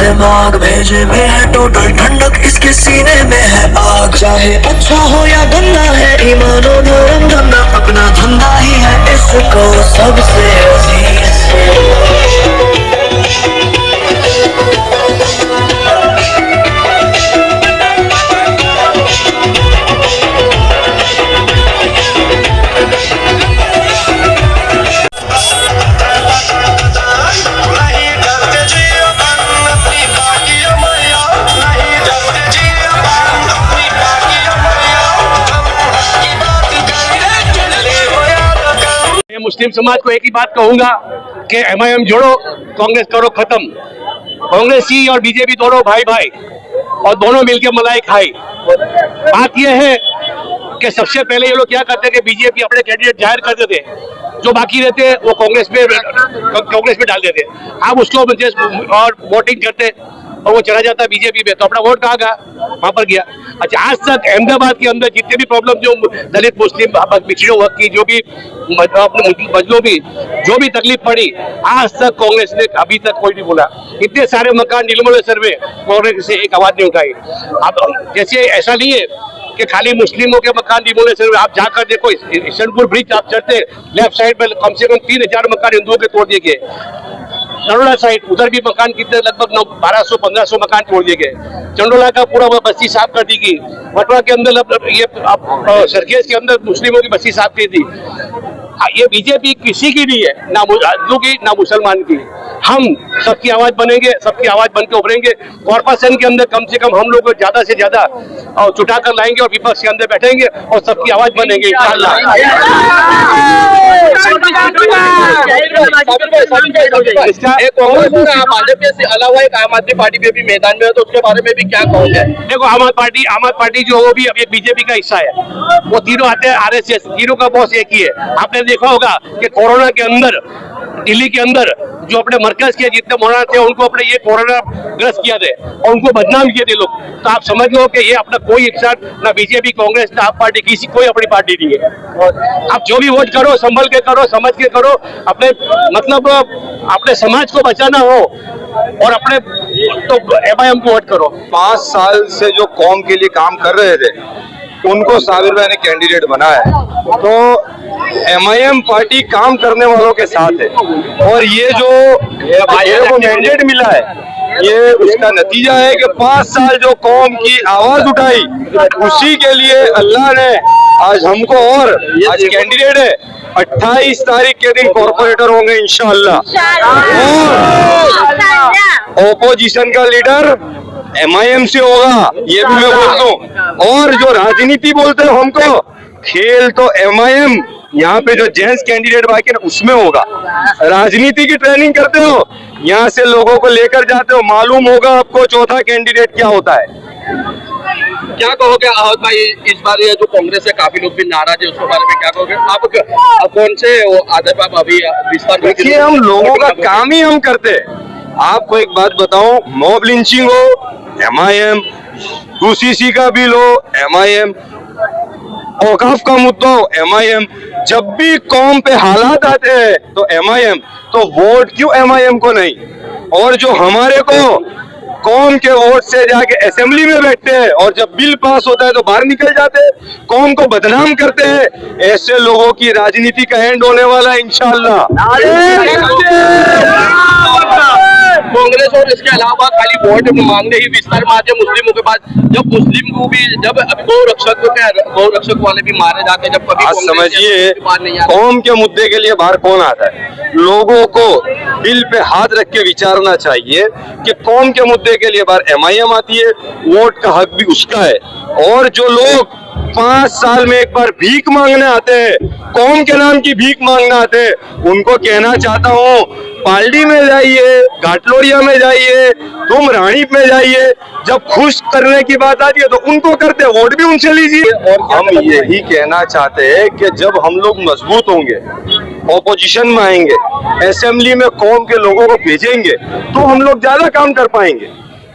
दिमाग भेजे में है टोटल ठंडक, इसके सीने में है आग। चाहे अच्छा हो या गंदा है, ईमानो धर्म धंधा अपना धंधा ही है इसको सबसे अजीज। मुस्लिम समाज को एक ही बात कहूंगा कि एमआईएम जोड़ो, कांग्रेस करो खत्म। कांग्रेसी और बीजेपी दोनों भाई भाई और दोनों मिलकर मलाई खाई। बात यह है कि सबसे पहले ये लोग क्या करते हैं कि बीजेपी अपने कैंडिडेट जाहिर कर देते, जो बाकी रहते हैं वो कांग्रेस में डाल देते। अब उसको और वोटिंग करते और वो चला जाता बीजेपी में, तो अपना वोट कहाँ गया? वहां पर गया। अच्छा, आज तक अहमदाबाद के अंदर जितने भी प्रॉब्लम जो दलित मुस्लिम पिछड़े वर्ग की जो भी मजलों भी जो भी तकलीफ पड़ी, आज तक कांग्रेस ने अभी तक कोई नहीं बोला। इतने सारे मकान निर्मूल सर्वे कांग्रेस से एक आवाज नहीं उठाई। अब जैसे ऐसा नहीं है कि खाली मुस्लिमों के मकान निर्मूल सर्वे, आप जाकर देखो ईशनपुर ब्रिज आप चढ़ते लेफ्ट साइड में कम से कम 3000 मकान हिंदुओं के तोड़ दिए गए। चंडोला साइड उधर भी मकान कितने लगभग 1200-1500 मकान तोड़ दिए गए। चंडोला का पूरा बस्ती साफ कर दी गई। वटवा के अंदर ये सरखेज के अंदर मुस्लिमों की बस्ती साफ की थी। ये बीजेपी किसी की नहीं है, ना हिंदू की ना मुसलमान की। हम सबकी आवाज बनेंगे, सबकी आवाज बनकर उभरेंगे। कॉर्पोरेशन के अंदर कम से कम हम लोग ज्यादा से ज्यादा चुटा कर लाएंगे और विपक्ष के अंदर बैठेंगे और सबकी आवाज बनेंगे इंशाअल्लाह। भाजपा से अलावा एक आम आदमी पार्टी में भी मैदान में है, तो उसके बारे में भी क्या कहोगे? देखो, आम आदमी पार्टी जो वो भी अभी बीजेपी का हिस्सा है। वो तीनों आते हैं आरएसएस, तीनों का बॉस एक ही है। आपने देखा होगा कि कोरोना के अंदर दिल्ली के अंदर जो अपने मरकज के जितने मौलाना थे उनको अपने ये कोरोना ग्रस्त किया थे और उनको बदनाम किए थे लोग। तो आप समझ लो कि ये अपना कोई इंसान ना बीजेपी कांग्रेस ना आप पार्टी किसी कोई अपनी पार्टी नहीं है। आप जो भी वोट करो संभल के करो, समझ के करो। अपने मतलब अपने समाज को बचाना हो और अपने तो एमआईएम को वोट करो। 5 साल से जो कौम के लिए काम कर रहे थे उनको साबिर भाई ने कैंडिडेट बनाया है, तो एमआईएम पार्टी काम करने वालों के साथ है। और ये जो को मैंडेट मिला है, ये उसका नतीजा है कि 5 साल जो कौम की आवाज उठाई, उसी के लिए अल्लाह ने आज हमको और आज कैंडिडेट है। 28 तारीख के दिन कॉर्पोरेटर होंगे इंशाअल्लाह। और ओपोजिशन का लीडर एमआईएम से होगा, ये भी मैं बोल दूं। और जो राजनीति बोलते हो हमको, खेल तो एमआईएम यहाँ पे जो जेंट्स कैंडिडेट बाकी ना उसमें होगा। राजनीति की ट्रेनिंग करते हो, यहाँ से लोगों को लेकर जाते हो, मालूम होगा आपको चौथा कैंडिडेट क्या होता है। क्या कहोगे आहत भाई, इस बार ये जो कांग्रेस है काफी लोग भी नाराज है, उसके बारे में क्या कहोगे? आप कौन से आदत आप अभी विस्तार? देखिए, हम लोगों का काम ही हम करते हैं। आपको एक बात बताऊं, मॉब लिंचिंग हो एमआईएम, 2सीसी का बिल हो एमआईएम, औकाफ का मुद्दा हो एमआईएम, जब भी कौम पे हालात आते हैं तो एमआईएम, तो वोट क्यों एमआईएम को नहीं? और जो हमारे को कौम के वोट से जाके असेंबली में बैठते हैं और जब बिल पास होता है तो बाहर निकल जाते हैं, कौम को बदनाम करते हैं, ऐसे लोगों की राजनीति का एंड होने वाला है इंशाअल्लाह। कांग्रेस और इसके अलावा खाली वोट मांगने ही विस्तार में आते मुस्लिमों के पास, जब मुस्लिम को भी जब गौ रक्षक वाले भी मारे जाते हैं, जब कभी आज समझिए कौम के मुद्दे के लिए बाहर कौन आता है। लोगों को दिल पे हाथ रख के विचारना चाहिए कि कौम के मुद्दे के लिए बाहर एमआईएम आती है, वोट का हक भी उसका है। और जो लोग 5 साल में एक बार भीख मांगने आते हैं, कौम के नाम की भीख मांगने आते हैं, उनको कहना चाहता हूँ, पालड़ी में जाइए, घाटलोरिया में जाइए, तुम रानी में जाइए। जब खुश करने की बात आती है तो उनको करते, वोट भी उनसे लीजिए। और हम यही कहना चाहते हैं कि जब हम लोग मजबूत होंगे, ऑपोजिशन में आएंगे, असेंबली में कौम के लोगों को भेजेंगे, तो हम लोग ज्यादा काम कर पाएंगे।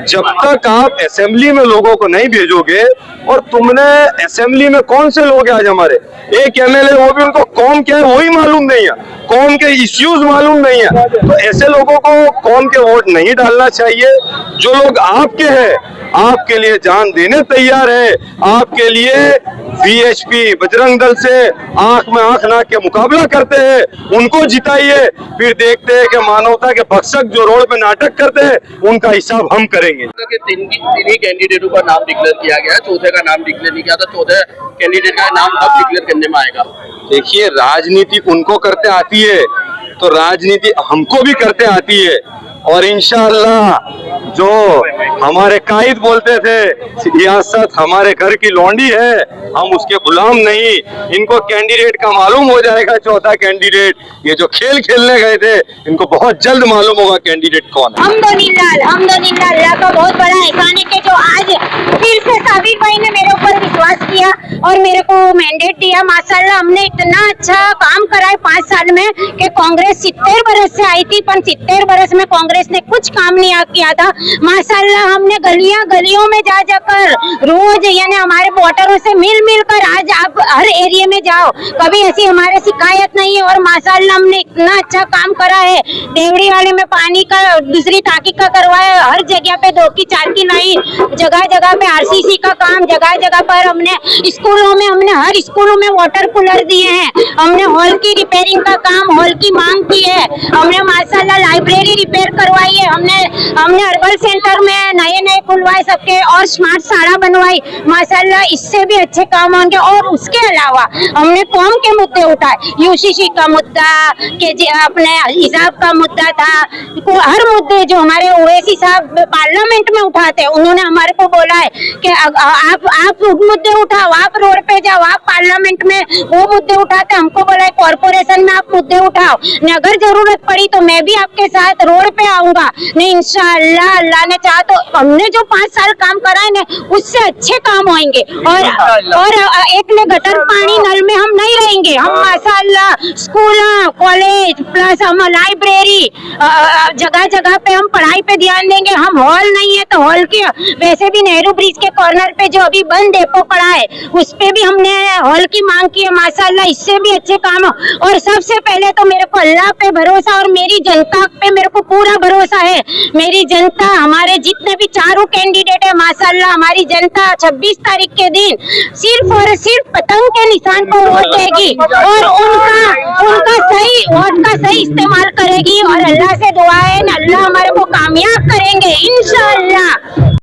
जब तक आप असेंबली में लोगों को नहीं भेजोगे, और तुमने असेंबली में कौन से लोग हैं आज हमारे, एक एमएलए, वो भी उनको कौम क्या है वही मालूम नहीं है, कौम के इश्यूज मालूम नहीं है, तो ऐसे लोगों को कौम के वोट नहीं डालना चाहिए। जो लोग आपके हैं, आपके लिए जान देने तैयार है, आपके लिए वीएचपी बजरंग दल से आंख में आंख ना के मुकाबला करते हैं, उनको जिताइए। फिर देखते हैं कि मानवता के भक्षक जो रोड पे नाटक करते हैं उनका हिसाब हम करेंगे। तीन ही कैंडिडेटों का नाम डिक्लेयर किया गया, चौथे का नाम डिक्लेयर नहीं किया था। चौथे कैंडिडेट का नाम अब डिक्लेयर करने में आएगा। देखिए, राजनीति उनको करते आती है तो राजनीति हमको भी करते आती है, और इंशाअल्लाह जो हमारे कायद बोलते थे सियासत हमारे घर की लौंडी है, हम उसके गुलाम नहीं। इनको कैंडिडेट का मालूम हो जाएगा, चौथा कैंडिडेट, ये जो खेल खेलने गए थे इनको बहुत जल्द मालूम होगा कैंडिडेट कौन है। अल्हम्दुलिल्लाह अल्लाह का बहुत बड़ा एहसान है कि जो आज फिर से साबिर भाई ने मेरे ऊपर विश्वास किया और मेरे को मैंडेट दिया। माशाल्लाह हमने इतना अच्छा काम करा है 5 साल में कि कांग्रेस 70 बरस से आई थी, पर 70 बरस में कांग्रेस ने कुछ काम नहीं किया था। माशाल्लाह हमने गलियों में जा जाकर रोज यानी हमारे वोटरों से मिल कर आज आप हर एरिया में जाओ, कभी ऐसी हमारे शिकायत नहीं है। और माशाल्लाह हमने इतना अच्छा काम करा है। देवड़ी वाले में पानी का दूसरी टाँकी का करवाया, हर जगह पे 2 की 4 की लाइन, जगह जगह पे आरसीसी का काम, जगह जगह पर हमने स्कूलों में हर स्कूलों में वाटर कूलर दिए हैं। हमने हॉल की रिपेयरिंग का काम, हॉल की मांग की है। हमने माशाल्लाह लाइब्रेरी रिपेयर करवाई है। हमने अर्बन सेंटर में नए खुलवाए सबके, और स्मार्ट साड़ा बनवाई। माशाल्लाह इससे भी अच्छे काम होंगे। और उसके अलावा हमने कौम के मुद्दे उठाए, यूसीसी का मुद्दा, के अपने हिसाब का मुद्दा था, हर मुद्दे जो हमारे ओवैसी साहब पार्लियामेंट में उठाते हैं, उन्होंने हमारे को बोला है कि आप मुद्दे उठाओ, आप रोड पे जाओ, आप पार्लियामेंट में वो मुद्दे उठाते, हमको बोला है कॉर्पोरेशन में आप मुद्दे उठाओ, अगर जरूरत पड़ी तो मैं भी आपके साथ रोड पे आऊंगा। नहीं इंशाअल्लाह अल्लाह ने चाहा तो हमने जो 5 साल काम करा है ना, उससे अच्छे काम होंगे। और एक ने गटर पानी नल में हम नहीं रहेंगे। हम माशाअल्लाह स्कूल, कॉलेज प्लस हम लाइब्रेरी, जगह जगह पे हम पढ़ाई पे ध्यान देंगे। हम हॉल नहीं है तो हॉल के, वैसे भी नेहरू ब्रिज के कॉर्नर पे जो अभी बंद डेपो पड़ा है उस पे भी हमने हॉल की मांग की है। माशाअल्लाह इससे भी अच्छे काम। और सबसे पहले तो मेरे को अल्लाह पे भरोसा और मेरी जनता पे मेरे को पूरा भरोसा है। मेरी जनता, हमारे जितने भी चारों कैंडिडेट है, माशाअल्लाह हमारी जनता 26 तारीख के दिन सिर्फ और सिर्फ पतंग के निशान को वोट देगी और उनका सही वोट का सही इस्तेमाल करेगी। और अल्लाह से दुआ है, अल्लाह हमारे को कामयाब करेंगे इंशाअल्लाह।